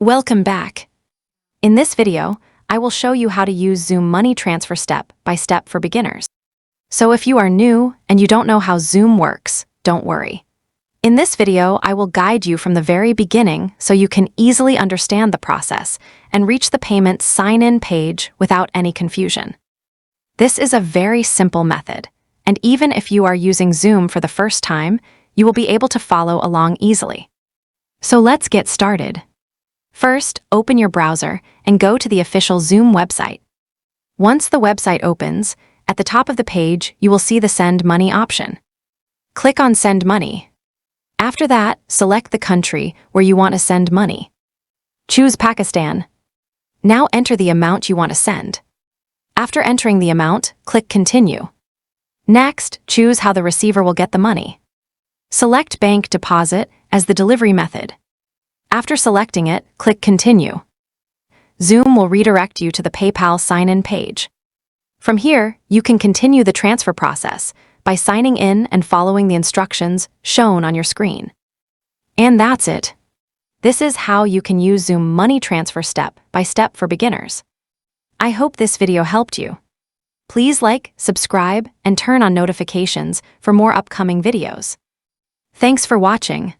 Welcome back. In this video, I will show you how to use Xoom money transfer step by step for beginners. So if you are new and you don't know how Xoom works, don't worry. In this video, I will guide you from the very beginning so you can easily understand the process and reach the payment sign-in page without any confusion. This is a very simple method, and even if you are using Xoom for the first time, you will be able to follow along easily. So let's get started. First, open your browser and go to the official Xoom website. Once the website opens, at the top of the page, you will see the Send Money option. Click on Send Money. After that, select the country where you want to send money. Choose Pakistan. Now enter the amount you want to send. After entering the amount, click Continue. Next, choose how the receiver will get the money. Select Bank Deposit as the delivery method. After selecting it, click Continue. Xoom will redirect you to the PayPal sign-in page. From here, you can continue the transfer process by signing in and following the instructions shown on your screen. And that's it. This is how you can use Xoom money transfer step by step for beginners. I hope this video helped you. Please like, subscribe, and turn on notifications for more upcoming videos. Thanks for watching.